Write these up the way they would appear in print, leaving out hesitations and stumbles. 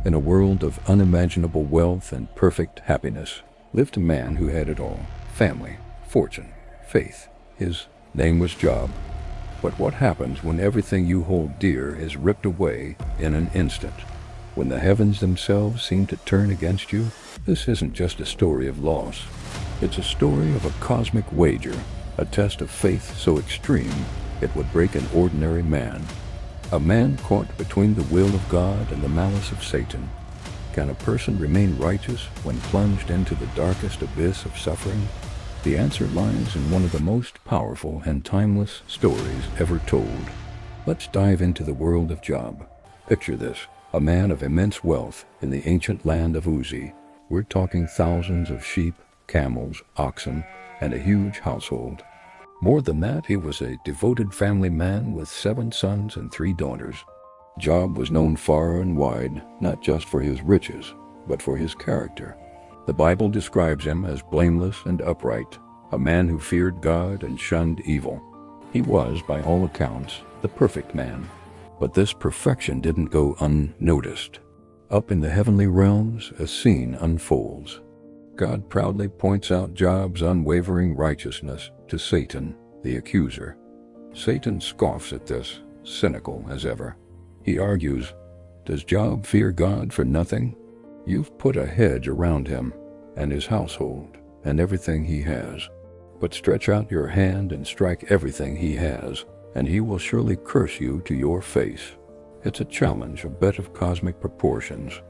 In a world of unimaginable wealth and perfect happiness, lived a man who had it all: family, fortune, faith. His name was Job. But what happens when everything you hold dear is ripped away in an instant? When the heavens themselves seem to turn against you? This isn't just a story of loss. It's a story of a cosmic wager, a test of faith so extreme it would break an ordinary man. A man caught between the will of God and the malice of Satan. Can a person remain righteous when plunged into the darkest abyss of suffering? The answer lies in one of the most powerful and timeless stories ever told. Let's dive into the world of Job. Picture this: a man of immense wealth in the ancient land of Uzi. We're talking thousands of sheep, camels, oxen, and a huge household. More than that, he was a devoted family man with 7 sons and 3 daughters. Job was known far and wide, not just for his riches, but for his character. The Bible describes him as blameless and upright, a man who feared God and shunned evil. He was, by all accounts, the perfect man. But this perfection didn't go unnoticed. Up in the heavenly realms, a scene unfolds. God proudly points out Job's unwavering righteousness to Satan, the accuser. Satan scoffs at this, cynical as ever. He argues, "Does Job fear God for nothing? You've put a hedge around him and his household and everything he has. But stretch out your hand and strike everything he has, and he will surely curse you to your face." It's a challenge, a bet of cosmic proportions.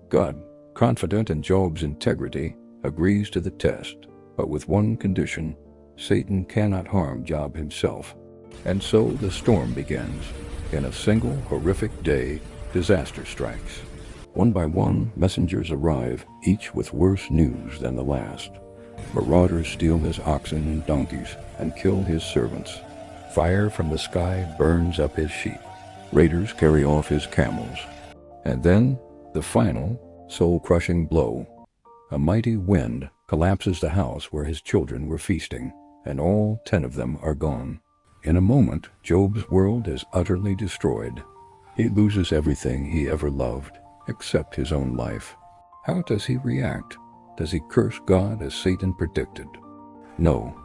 God, confident in Job's integrity, agrees to the test, but with one condition: Satan cannot harm Job himself. And so the storm begins. In a single horrific day, disaster strikes. One by one, messengers arrive, each with worse news than the last. Marauders steal his oxen and donkeys and kill his servants. Fire from the sky burns up his sheep. Raiders carry off his camels. And then, the final, soul-crushing blow. A mighty wind collapses the house where his children were feasting, and all 10 of them are gone. In a moment, Job's world is utterly destroyed. He loses everything he ever loved, except his own life. How does he react? Does he curse God as Satan predicted? No.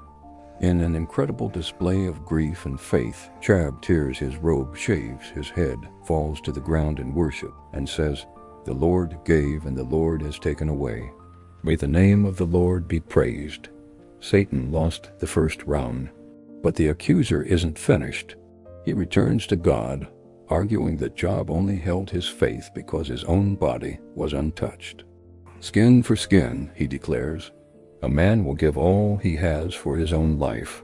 In an incredible display of grief and faith, Job tears his robe, shaves his head, falls to the ground in worship, and says, "The Lord gave and the Lord has taken away. May the name of the Lord be praised." Satan lost the first round. But the accuser isn't finished. He returns to God, arguing that Job only held his faith because his own body was untouched. "Skin for skin," he declares. "A man will give all he has for his own life.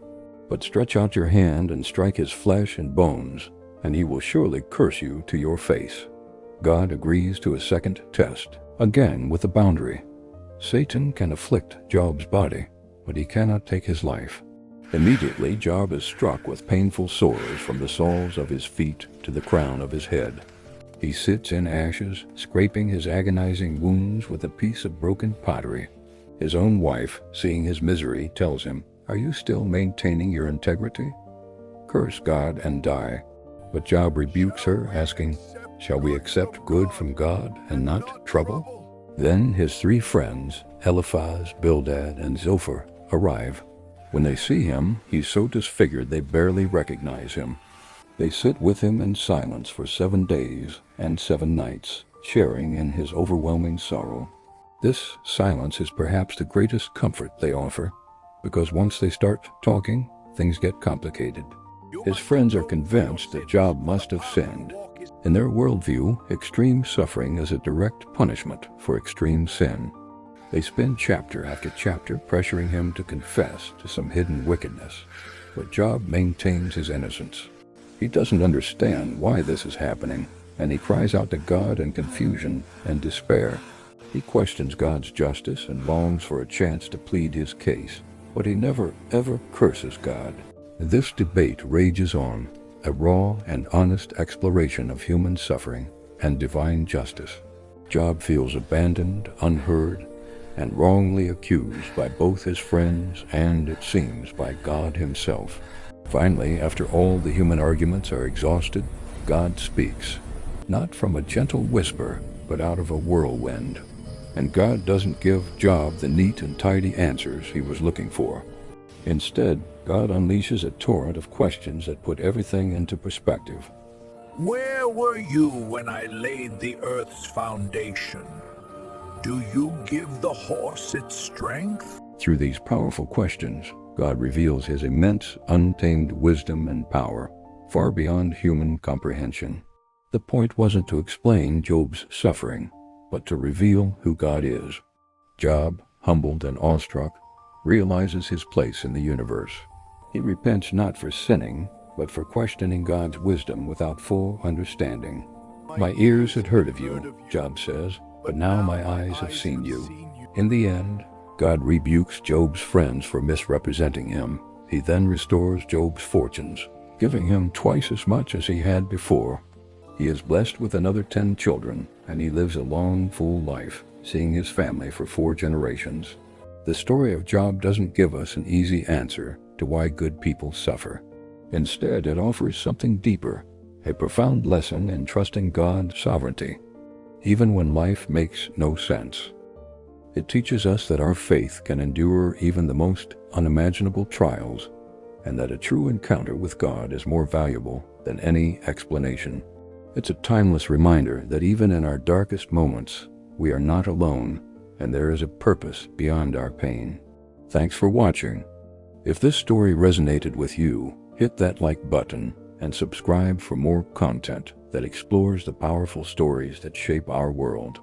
But stretch out your hand and strike his flesh and bones, and he will surely curse you to your face." God agrees to a second test, again with a boundary. Satan can afflict Job's body, but he cannot take his life. Immediately, Job is struck with painful sores from the soles of his feet to the crown of his head. He sits in ashes, scraping his agonizing wounds with a piece of broken pottery. His own wife, seeing his misery, tells him, "Are you still maintaining your integrity? Curse God and die." But Job rebukes her, asking, "Shall we accept good from God and not trouble?" Then his 3 friends, Eliphaz, Bildad, and Zophar, arrive. When they see him, he's so disfigured they barely recognize him. They sit with him in silence for 7 days and 7 nights, sharing in his overwhelming sorrow. This silence is perhaps the greatest comfort they offer, because once they start talking, things get complicated. His friends are convinced that Job must have sinned. In their worldview, extreme suffering is a direct punishment for extreme sin. They spend chapter after chapter pressuring him to confess to some hidden wickedness, but Job maintains his innocence. He doesn't understand why this is happening, and he cries out to God in confusion and despair. He questions God's justice and longs for a chance to plead his case, but he never, ever curses God. This debate rages on, a raw and honest exploration of human suffering and divine justice. Job feels abandoned, unheard, and wrongly accused by both his friends and, it seems, by God himself. Finally, after all the human arguments are exhausted, God speaks, not from a gentle whisper, but out of a whirlwind. And God doesn't give Job the neat and tidy answers he was looking for. Instead, God unleashes a torrent of questions that put everything into perspective. Where were you when I laid the earth's foundation? Do you give the horse its strength? Through these powerful questions, God reveals his immense, untamed wisdom and power, far beyond human comprehension. The point wasn't to explain Job's suffering, but to reveal who God is. Job, humbled and awestruck, realizes his place in the universe. He repents not for sinning, but for questioning God's wisdom without full understanding. My ears had heard of you, Job says, but now my eyes have seen you. In the end, God rebukes Job's friends for misrepresenting him. He then restores Job's fortunes, giving him twice as much as he had before. He is blessed with another 10 children, and he lives a long, full life, seeing his family for 4 generations. The story of Job doesn't give us an easy answer to why good people suffer. Instead, it offers something deeper, a profound lesson in trusting God's sovereignty, even when life makes no sense. It teaches us that our faith can endure even the most unimaginable trials, and that a true encounter with God is more valuable than any explanation. It's a timeless reminder that even in our darkest moments, we are not alone, and there is a purpose beyond our pain. Thanks for watching. If this story resonated with you, hit that like button and subscribe for more content that explores the powerful stories that shape our world.